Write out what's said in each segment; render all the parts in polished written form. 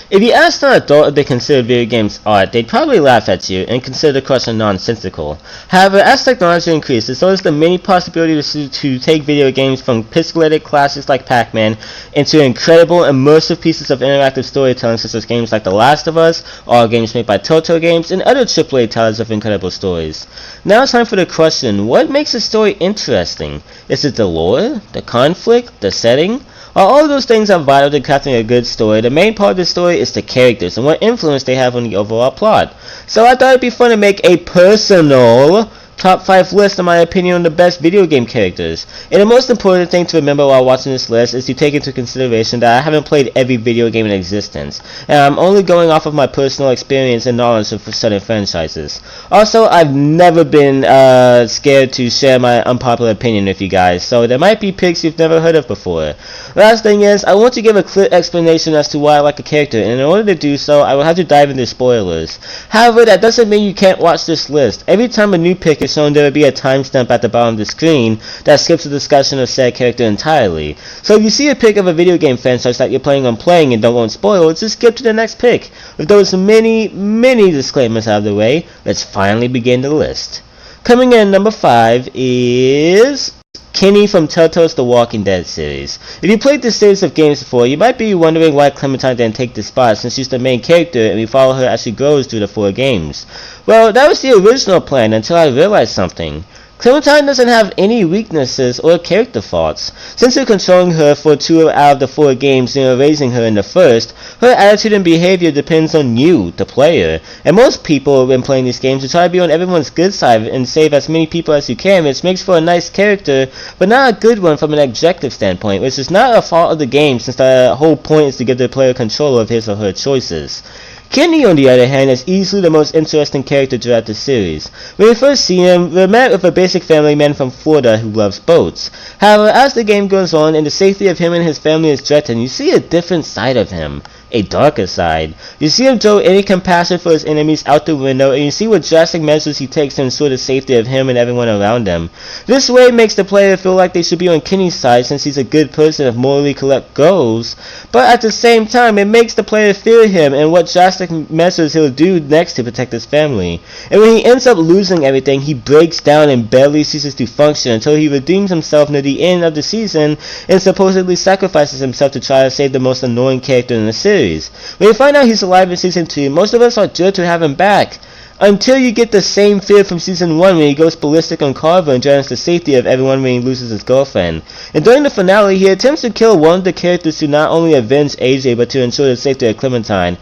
If you asked an adult if they consider video games art, they'd probably laugh at you and consider the question nonsensical. However, as technology increases, so is the many possibilities to take video games from pixelated classics like Pac-Man into incredible, immersive pieces of interactive storytelling such as games like The Last of Us, all games made by Telltale Games, and other AAA titles of incredible stories. Now it's time for the question, what makes a story interesting? Is it the lore, the conflict, the setting? While all of those things are vital to crafting a good story, the main part of the story is the characters and what influence they have on the overall plot. So I thought it'd be fun to make a personal top 5 list in my opinion on the best video game characters. And the most important thing to remember while watching this list is to take into consideration that I haven't played every video game in existence, and I'm only going off of my personal experience and knowledge of certain franchises. Also, I've never been scared to share my unpopular opinion with you guys, so there might be picks you've never heard of before. Last thing is, I want to give a clear explanation as to why I like a character, and in order to do so, I will have to dive into spoilers. However, that doesn't mean you can't watch this list. Every time a new pick is shown, there will be a timestamp at the bottom of the screen that skips the discussion of said character entirely. So if you see a pick of a video game franchise that you're planning on playing and don't want spoiled, just skip to the next pick. With those many disclaimers out of the way, let's finally begin the list. Coming in number 5 is Kenny from Telltale's The Walking Dead series. If you played this series of games before, you might be wondering why Clementine didn't take this spot since she's the main character and we follow her as she grows through the 4 games. Well, that was the original plan until I realized something. Clementine doesn't have any weaknesses or character faults. Since you're controlling her for 2 out of the 4 games and you're raising her in the first, her attitude and behavior depends on you, the player. And most people when playing these games will try to be on everyone's good side and save as many people as you can, which makes for a nice character, but not a good one from an objective standpoint, which is not a fault of the game since the whole point is to give the player control of his or her choices. Kenny, on the other hand, is easily the most interesting character throughout the series. When we first see him, we're met with a basic family man from Florida who loves boats. However, as the game goes on and the safety of him and his family is threatened, you see a different side of him. A darker side. You see him throw any compassion for his enemies out the window, and you see what drastic measures he takes to ensure the safety of him and everyone around him. This way makes the player feel like they should be on Kenny's side since he's a good person of morally correct goals, but at the same time it makes the player fear him and what drastic measures he'll do next to protect his family. And when he ends up losing everything, he breaks down and barely ceases to function until he redeems himself near the end of the season and supposedly sacrifices himself to try to save the most annoying character in the series. When you find out he's alive in Season 2, most of us are thrilled to have him back. Until you get the same fear from Season 1 when he goes ballistic on Carver and threatens the safety of everyone when he loses his girlfriend. And during the finale, he attempts to kill one of the characters to not only avenge AJ but to ensure the safety of Clementine.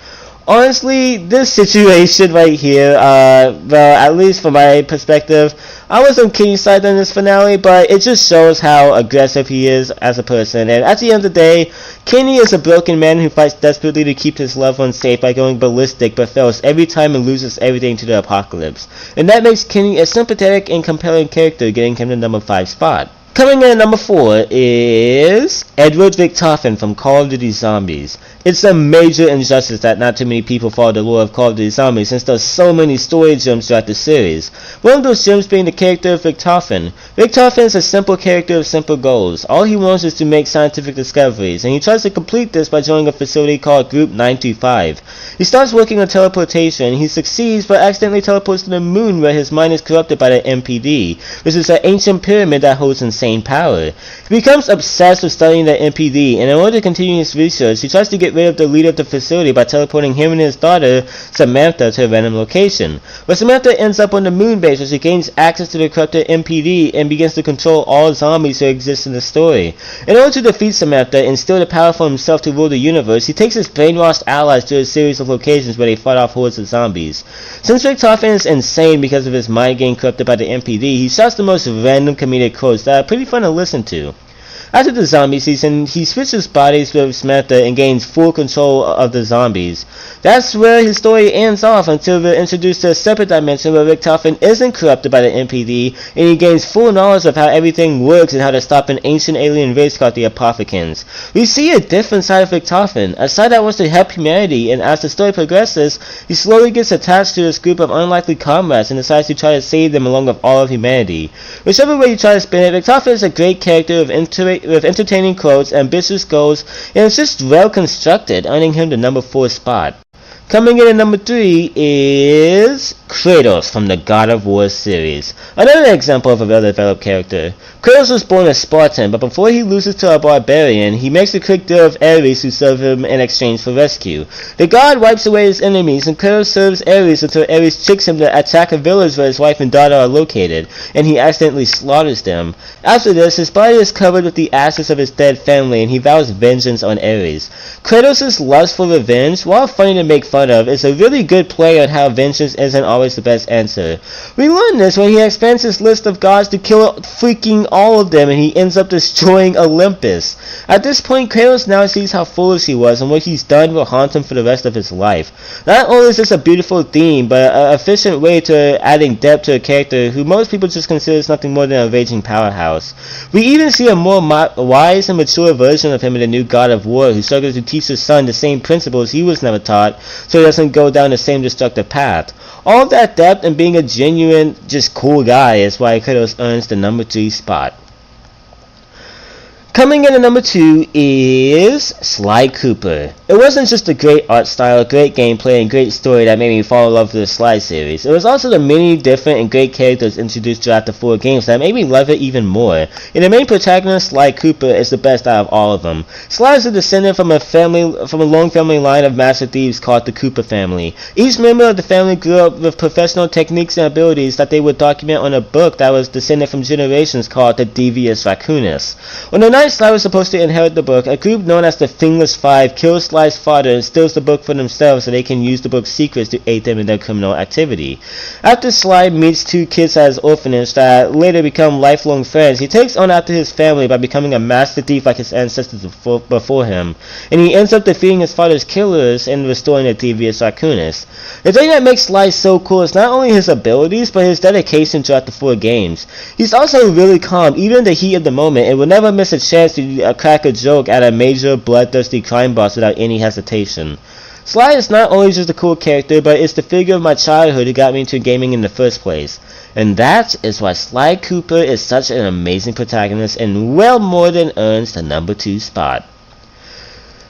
Honestly, this situation right here, well, at least from my perspective, I was on Kenny's side in this finale, but it just shows how aggressive he is as a person. And at the end of the day, Kenny is a broken man who fights desperately to keep his loved ones safe by going ballistic, but fails every time and loses everything to the apocalypse. And that makes Kenny a sympathetic and compelling character, getting him the number 5 spot. Coming in at number 4 is Edward Richtofen from Call of Duty Zombies. It's a major injustice that not too many people follow the lore of Call of Duty Zombies since there's so many story gems throughout the series. One of those gems being the character of Richtofen. Richtofen is a simple character of simple goals. All he wants is to make scientific discoveries, and he tries to complete this by joining a facility called Group 925. He starts working on teleportation. He succeeds but accidentally teleports to the moon where his mind is corrupted by the MPD, which is an ancient pyramid that holds insane power. He becomes obsessed with studying the MPD, and in order to continue his research, he tries to get rid of the leader of the facility by teleporting him and his daughter, Samantha, to a random location. But Samantha ends up on the moon base where she gains access to the corrupted MPD and begins to control all zombies who exist in the story. In order to defeat Samantha and steal the power for himself to rule the universe, he takes his brainwashed allies to a series of locations where they fight off hordes of zombies. Since Richtofen is insane because of his mind getting corrupted by the MPD, he shouts the most random comedic quotes that are pretty fun to listen to. After the zombie season, he switches bodies with Samantha and gains full control of the zombies. That's where his story ends off until we're introduced to a separate dimension where Richtofen isn't corrupted by the MPD and he gains full knowledge of how everything works and how to stop an ancient alien race called the Apothicans. We see a different side of Richtofen, a side that wants to help humanity, and as the story progresses, he slowly gets attached to this group of unlikely comrades and decides to try to save them along with all of humanity. Whichever way you try to spin it, Richtofen is a great character of with entertaining quotes, ambitious goals, and it's just well constructed, earning him the number 4 spot. Coming in at number 3 is Kratos from the God of War series. Another example of a well-developed character. Kratos was born a Spartan, but before he loses to a barbarian, he makes a quick deal with Ares who serve him in exchange for rescue. The god wipes away his enemies, and Kratos serves Ares until Ares tricks him to attack a village where his wife and daughter are located, and he accidentally slaughters them. After this, his body is covered with the ashes of his dead family, and he vows vengeance on Ares. Kratos' lust for revenge, while funny to make fun of, is a really good play on how vengeance isn't always the best answer. We learn this when he expands his list of gods to kill freaking all of them, and he ends up destroying Olympus. At this point, Kratos now sees how foolish he was, and what he's done will haunt him for the rest of his life. Not only is this a beautiful theme, but an efficient way to adding depth to a character who most people just consider as nothing more than a raging powerhouse. We even see a more wise and mature version of him in the new God of War, who struggles to teach his son the same principles he was never taught, so he doesn't go down the same destructive path. All that depth and being a genuine, just cool guy is why Kratos earns the number 3 spot. Coming in at number 2 is Sly Cooper. It wasn't just a great art style, great gameplay, and great story that made me fall in love with the Sly series. It was also the many different and great characters introduced throughout the 4 games that made me love it even more. And the main protagonist, Sly Cooper, is the best out of all of them. Sly is a descendant from a long family line of master thieves called the Cooper family. Each member of the family grew up with professional techniques and abilities that they would document on a book that was descended from generations called the Devious Raccoonus. On the night Sly was supposed to inherit the book, a group known as the Fingless Five kills Sly's father and steals the book for themselves so they can use the book's secrets to aid them in their criminal activity. After Sly meets 2 kids at his orphanage that later become lifelong friends, he takes on after his family by becoming a master thief like his ancestors before him, and he ends up defeating his father's killers and restoring the Devious Raccoonus. The thing that makes Sly so cool is not only his abilities, but his dedication throughout the 4 games. He's also really calm, even in the heat of the moment, and will never miss a chance to crack a joke at a major bloodthirsty crime boss without any hesitation. Sly is not only just a cool character, but it's the figure of my childhood who got me into gaming in the first place. And that is why Sly Cooper is such an amazing protagonist and well more than earns the number 2 spot.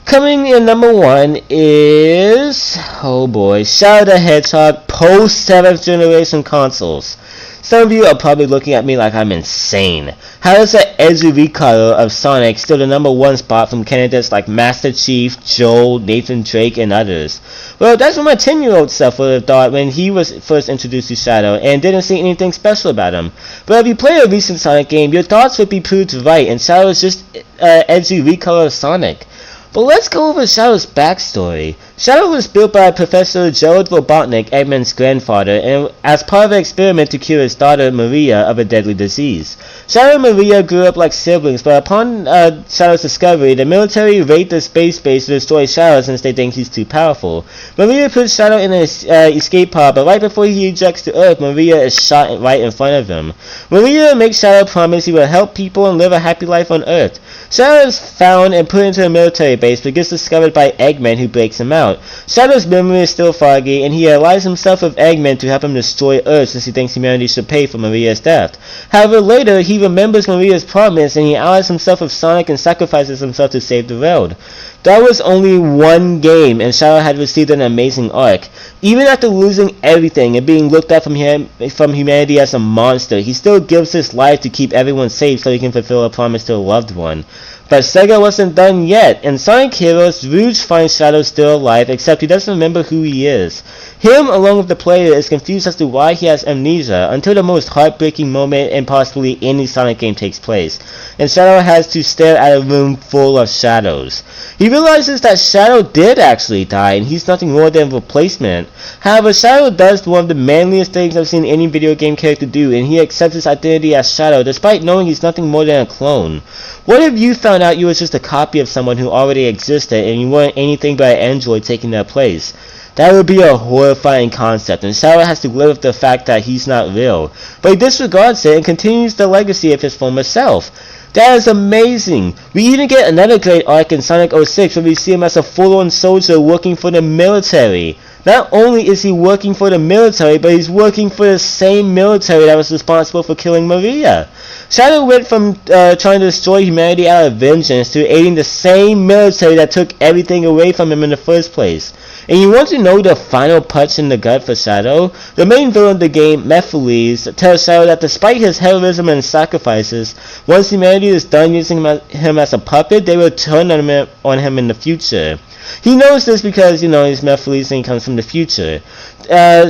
Coming in number 1 is, oh boy, Shadow the Hedgehog post 7th generation consoles. Some of you are probably looking at me like I'm insane. How is the edgy recolor of Sonic still the number 1 spot from candidates like Master Chief, Joel, Nathan Drake, and others? Well, that's what my 10-year-old self would have thought when he was first introduced to Shadow and didn't see anything special about him. But if you play a recent Sonic game, your thoughts would be proved right, and Shadow is just an edgy recolor of Sonic. But let's go over Shadow's backstory. Shadow was built by Professor Gerald Robotnik, Eggman's grandfather, and as part of an experiment to cure his daughter Maria of a deadly disease. Shadow and Maria grew up like siblings, but upon Shadow's discovery, the military raided the space base to destroy Shadow since they think he's too powerful. Maria puts Shadow in an escape pod, but right before he ejects to Earth, Maria is shot right in front of him. Maria makes Shadow promise he will help people and live a happy life on Earth. Shadow is found and put into a military base, but gets discovered by Eggman, who breaks him out. Shadow's memory is still foggy, and he allies himself with Eggman to help him destroy Earth since he thinks humanity should pay for Maria's death. However, later, he remembers Maria's promise, and he allies himself with Sonic and sacrifices himself to save the world. That was only 1 game, and Shadow had received an amazing arc. Even after losing everything and being looked at from humanity as a monster, he still gives his life to keep everyone safe so he can fulfill a promise to a loved one. But Sega wasn't done yet. In Sonic Heroes, Rouge finds Shadow still alive, except he doesn't remember who he is. Him, along with the player, is confused as to why he has amnesia, until the most heartbreaking moment in possibly any Sonic game takes place, and Shadow has to stare at a room full of shadows. He realizes that Shadow did actually die, and he's nothing more than a replacement. However, Shadow does one of the manliest things I've seen any video game character do, and he accepts his identity as Shadow, despite knowing he's nothing more than a clone. What if you found out you were just a copy of someone who already existed, and you weren't anything but an android taking their place? That would be a horrifying concept, and Shadow has to live with the fact that he's not real. But he disregards it and continues the legacy of his former self. That is amazing! We even get another great arc in Sonic 06 where we see him as a full-on soldier working for the military. Not only is he working for the military, but he's working for the same military that was responsible for killing Maria. Shadow went from trying to destroy humanity out of vengeance to aiding the same military that took everything away from him in the first place. And you want to know the final punch in the gut for Shadow? The main villain of the game, Mephiles, tells Shadow that despite his heroism and sacrifices, once humanity is done using him as a puppet, they will turn on him in the future. He knows this because, he's Mephiles and he comes from the future.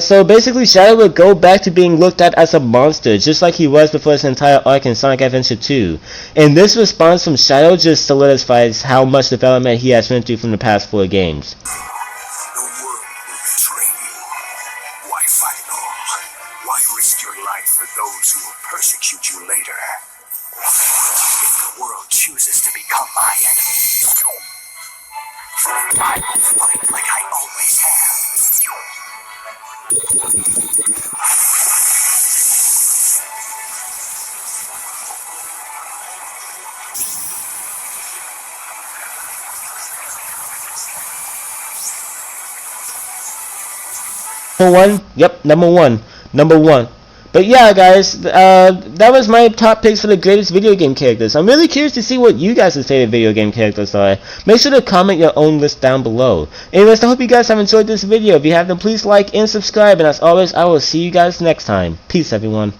So basically Shadow would go back to being looked at as a monster, just like he was before his entire arc in Sonic Adventure 2. And this response from Shadow just solidifies how much development he has went through from the past 4 games. The world will betray you. Why fight all? Why risk your life for those who will persecute you later? If the world chooses to become my enemy, I will fight like I always have. Number 1? Yep, number one. But yeah, guys, that was my top picks for the greatest video game characters. I'm really curious to see what you guys' favorite video game characters are. Make sure to comment your own list down below. Anyways, I hope you guys have enjoyed this video. If you have, then please like and subscribe. And as always, I will see you guys next time. Peace, everyone.